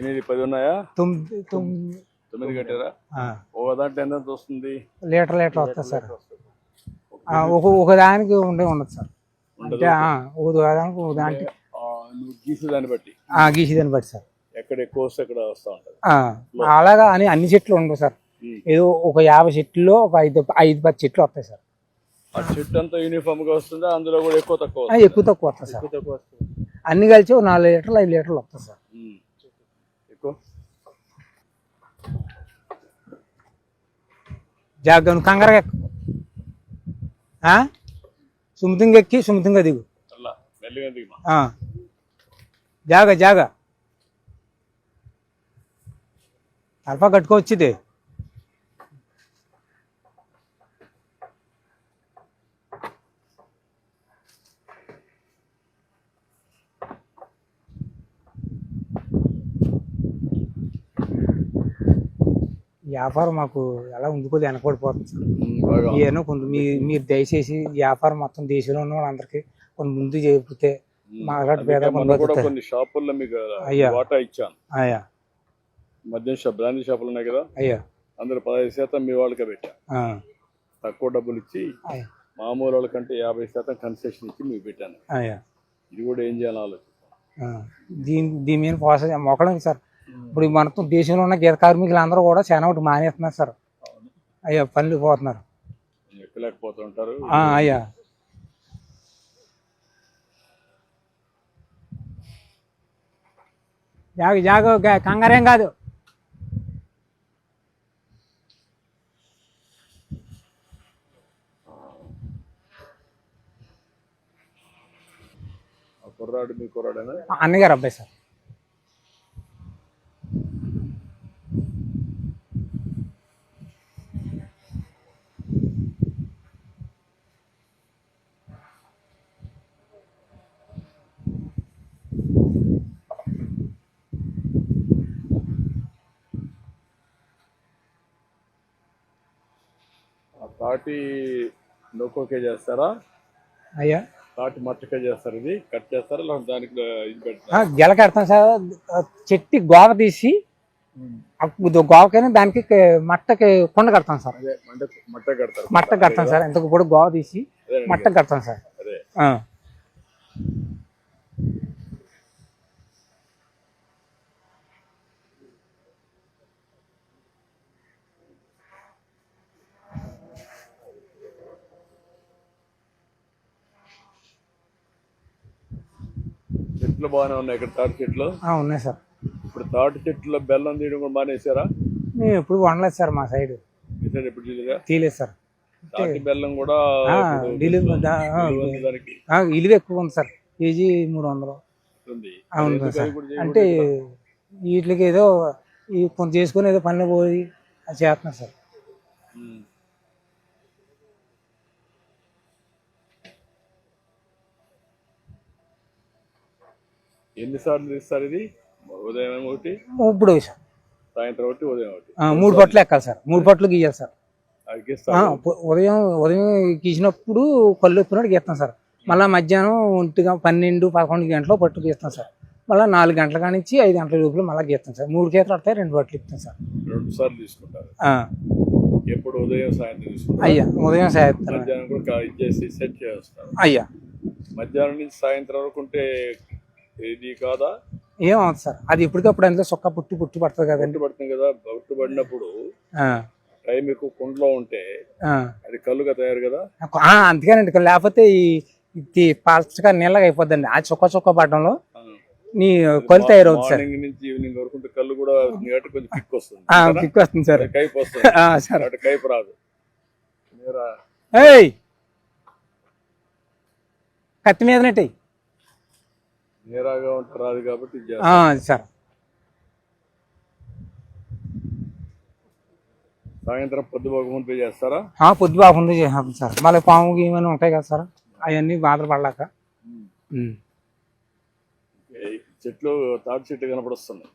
ఎనిమిది 10 ఉన్నాయా? 9 కట్టారా? ఒక దాంట్లో ఎంత వస్తుంది? లీటర్ వస్తుంది సార్. ఒక దానికి ఉండదు సార్. అంటే ఒక దానికి నువ్వు గీసేదాన్ని బట్టి గీసేదాన్ని బట్టి సార్. ఎక్కడ ఎక్కువ వస్తే అక్కడ వస్తూ ఉంటుంది. అలాగా అని అన్ని చెట్లు ఉండవు సార్. ఏదో ఒక 50 చెట్లలో ఒక 5-10 చెట్లు వస్తాయి సార్. ఆ చెట్టు అంతా యూనిఫామ్ గా వస్తుందా? అందులో కూడా ఎక్కువ తక్కువ వస్తుంది సార్. అన్ని కలిసి 4 లీటర్లు 5 లీటర్లు వస్తాయి సార్. ఎక్కువ జాగ్రత్త కంగారుగా ఎక్కువ సుమతంగా ఎక్కి సుమతంగా దిగు. జాగా అల్పా కట్టుకోవచ్చుది. వ్యాపారం మాకు ఎలా ఉండుకోదు, వెనకబడిపోతుంది సార్. ఏమో కొంత మీరు దయచేసి వ్యాపారం మొత్తం దేశంలో ఉన్న వాళ్ళందరికీ కొంత ముందు చెబితే మాట్లాడి పేద కొన్ని షాపుల్లో మీకు వాటా ఇచ్చాను. మద్యం షాప్ బ్రాండీ షాపులు ఉన్నాయి కదా అయ్యా, అందరూ 15% మీ వాళ్ళకే పెట్టా. తక్కువ డబ్బులు ఇచ్చి మామూలు వాళ్ళకంటే 50% కన్సెషన్ ఇచ్చి మీకు పెట్టాను. ఇది కూడా ఏం చేయాలని ఆలోచిస్తాను. దీని మీద ప్రాసెస్ మొక్కడం సార్. ఇప్పుడు మొత్తం దేశంలో ఉన్న గీత కార్మికులు అందరూ కూడా చాలా ఒకటి మానేస్తున్నారు సార్. అయ్యా పనులు పోతున్నారు, ఎక్కలేకపోతుంటారు. అయ్యా జాగ కంగారేం కాదు. కుర్రాడు మీ కుర్రాడేనా? అన్నగారు అబ్బాయి సార్. తాటి నొక్కోకే చేస్తారా? అయ్యా తాటి మట్టకే చేస్తారు. ఇది కట్ చేస్తారా లేకపోతే దానికి ఇది పెడతారా? గెల కడతాం సార్. చెట్టి గోవ తీసి గోవకైనా దానికి మట్టకి కొండ కడతాం సార్. మట్ట కడతాం సార్. ఇంతకు కూడా గోవ తీసి మట్ట కడతాం సార్. చెట్లు బాగానే ఉన్నాయి ఇక్కడ. తాటి చెట్లు ఉన్నాయి సార్. ఇప్పుడు తాటి చెట్లు బెల్లం తీయడం కూడా మానేసారా? మేము ఎప్పుడు వండలేదు సార్. మా సైడ్ ఎప్పుడు తీయలేదు సార్. తాటి బెల్లం కూడా విలువ ఎక్కువ ఉంది సార్. కేజీ 300. అవును సార్. అంటే వీటికి ఏదో కొంత చేసుకుని ఏదో పనులు పోయి అది చేస్తున్నారు సార్. ఎన్నిసార్లు తీస్తారు ఇది? ఉదయం ఒకటి, ఇప్పుడు సాయంత్రం ఒకటి, ఉదయం ఒకటి. 3 పట్లు ఎక్కాలి సార్. 3 పట్లు గీయాలి సార్. ఉదయం గీసినప్పుడు కళ్ళు ఎప్పినట్టు గీస్తాం సార్. మళ్ళీ మధ్యాహ్నం 12-11 గంటలు పట్టు గీస్తాం సార్. మళ్ళీ 4 గంటల కానించి 5 గంటల లోపల మళ్ళీ గీస్తాం సార్. 3 గీతలు పడతాయి, 2 పట్లు ఇస్తాం సార్. 2 సార్లు తీసుకుంటారు. ఎప్పుడు ఉదయం సాయంత్రం తీసుకుంటారు? అయ్యా ఉదయం సాయంత్రం. మధ్యాహ్నం కూడా ఇచ్చేసి సెట్ చేస్తారు. అయ్యా మధ్యాహ్నం నుంచి సాయంత్రం వరకు ఉంటే ఇది కాదా? ఏమవుతుంది సార్. అది ఎప్పటికప్పుడు అందులో సొక్క పుట్టి పడుతుంది కదండి. పడుతుంది కదా. పుట్టు పడినప్పుడు టైం ఎక్కువ కుండలో ఉంటే అది కళ్ళుగా తయారు కదా. అందుకేనండి. లేకపోతే ఈ పచ్చగా నీళ్ళగా అయిపోద్దండి. ఆ చొక్క పడడంలో నీ కళ్ళు తయారవుతుంది సార్. మార్నింగ్ నుంచి ఈవినింగ్ వరకు ఉంటే కళ్ళు కూడా కొంచెం కిక్ వస్తుంది. కిక్ వస్తుంది సార్. కైపు వస్తుంది సార్. కైపు రాదు. కత్తి మీదనట్టు నేరాగా ఉంటే రాదు కాబట్టి సార్. సాయంత్రం పొద్దుబాకుండా చేస్తారా? పొద్దుబాకుండా చేస్తాం సార్. మళ్ళీ పాము ఏమైనా ఉంటాయి కదా సార్, అవన్నీ బాధలు పడలేక. చెట్లు తాటి చెట్లు కనపడొస్తున్నాయి.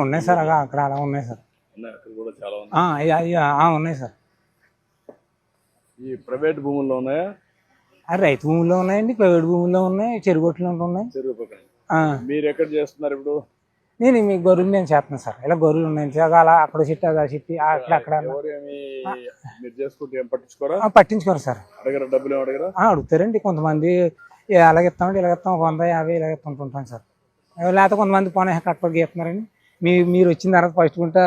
ఉన్నాయి సార్. అక్కడ అలా ఉన్నాయి సార్. అక్కడ కూడా చాలా ఉన్నాయి. ఉన్నాయి సార్. ఈ ప్రైవేట్ భూముల్లో ఉన్నాయా? రైతు భూముల్లో ఉన్నాయండి, ప్రైవేట్ భూముల్లో ఉన్నాయి, చెరుగొట్లో ఉన్నాయి. చెరువు పక్కన. మీరు ఎక్కడ చేస్తున్నారు ఇప్పుడు? నేను మీ గొర్రెలు నేను చేస్తున్నాను సార్. ఇలా గొర్రెలు ఉన్నాయి సార్, అలా అక్కడ చెట్టు అక్కడ చెట్టు అక్కడ ఎవరేమి మీరు చేసుకుంటే ఏం పట్టించుకోరా? పట్టించుకోరు సార్. అడగరా? డబ్బులు ఏం అడగరా? అడుగుతారండి కొంతమంది. అలాగెత్తామండి, ఇలాగెత్తాం 100, 50 ఇలాగెత్తుంటుంటాం సార్. లేకపోతే కొంతమంది పోనీ కట్టపడి గీస్తున్నారండి. మీరు వచ్చిన తర్వాత ఫస్ట్ గుంట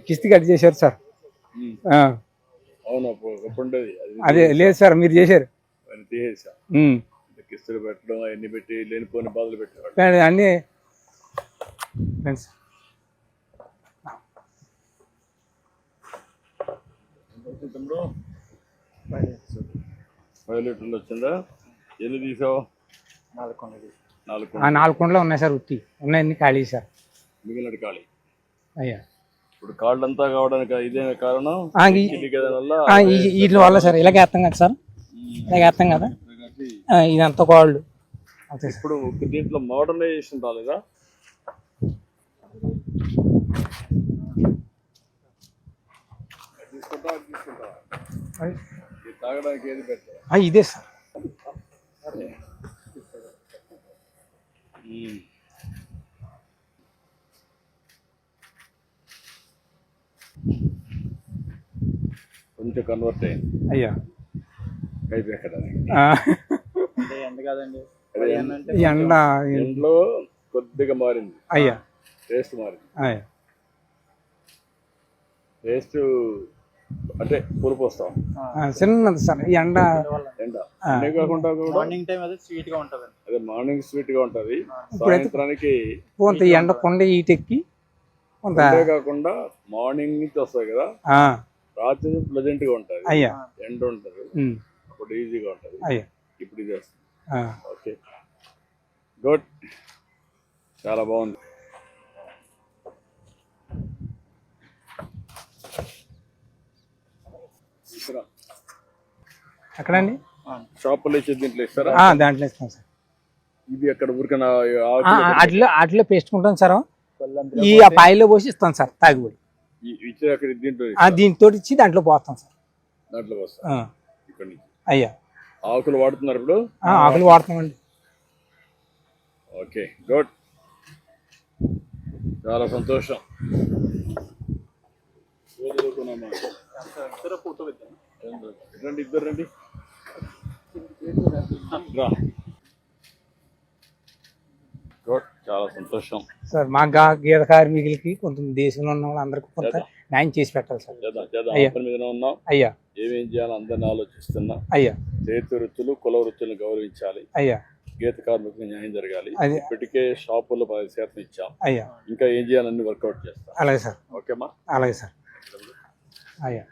కిస్తీ కట్ చేశారు సార్. అవును, ఎప్పుడు ఉండేది అదే లేదు సార్, మీరు చేశారు. తీసేసా కిస్తులు పెట్టడం అవన్నీ పెట్టి లేనిపోయిన బాధలు పెట్టేవాడు అన్నీ ఫ్రెండ్స్. 5 లీటర్లు వచ్చిందా? ఎన్ని తీసావు? 4 కుండలు ఉన్నాయి సార్. ఉత్తి ఉన్నాయన్ని ఖాళీ సార్. మిగిలిన ఖాళీ అయ్యా. ఇప్పుడు కాళ్ళంతా కావడానికి ఇదే కారణం వీటి వల్ల సార్. ఇలాగే వేస్తాం కదా సార్, ఇలాగే వేస్తాం కదా, ఇదంతా కాళ్ళు. ఇప్పుడు దీంట్లో మోడర్నైజేషన్ రాలేదా? తాగడానికి ఏది పెట్టా? ఇదే సార్. కొంచెం కన్వర్ట్ అయింది అయ్యా. కైపు ఎక్కడానికి ఎండ ఎండలో కొద్దిగా మారింది అయ్యా. టేస్ట్ మారింది అయ్యా. టేస్ట్ అంటే పులుపు వస్తాం చిన్నది సార్. ఈ ఎండ అనే కాకుండా మార్నింగ్ టైం అదే స్వీట్ గా ఉంటది. అదే మార్నింగ్ స్వీట్ గా ఉంటది, సాయంత్రానికి కొంత ఎండ కొండ ఈటెక్కి కొంత కాకుండా మార్నింగ్ నుంచి వస్తాయి కదా, రాత్రి ప్లెజెంట్ గా ఉంటది. అయ్యా. ఎండ ఉంటది, అప్పుడు ఈజీగా ఉంటది. అయ్యా. ఇప్పుడు ఇది వస్తుంది. ఓకే, గుడ్, చాలా బాగుంది. ఎక్కడండి? షాపులో ఇచ్చే దీంట్లో ఇస్తారా? దాంట్లో ఇస్తాం సార్. ఇది అక్కడ ఊరికైనా అట్లా పేసుకుంటాం సార్. ఈ పాయిలో పోసి ఇస్తాం సార్ తాగిపోయి. ఇచ్చే అక్కడ దీంట్లో దీంతో ఇచ్చి దాంట్లో పోస్తాం సార్. దాంట్లో వస్తా ఇక్కడ నుంచి. అయ్యా. ఆకులు వాడుతున్నారు ఇప్పుడు? ఆకులు వాడుతామండి. ఓకే, గుడ్, చాలా సంతోషం. రండి, ఇద్దరు రండి. గుడ్, చాలా సంతోషం సార్. మా గీత కార్మికులకి కొంత దేశంలో ఉన్న వాళ్ళందరికీ కొంత న్యాయం చేసి పెట్టాలి సార్. మీద ఉన్నాం. అయ్యా. ఏమేం చేయాలో అందరిని ఆలోచిస్తున్నా. అయ్యా. చేతి వృత్తులు, కుల వృత్తులను గౌరవించాలి. అయ్యా. గీత కార్మికులకు న్యాయం జరగాలి. ఇప్పటికే షాపుల్లో 10% ఇచ్చాం. అయ్యా. ఇంకా ఏం చేయాలని వర్కౌట్ చేస్తాం. అలాగే సార్. ఓకేమా? అలాగే సార్. అయ్యా.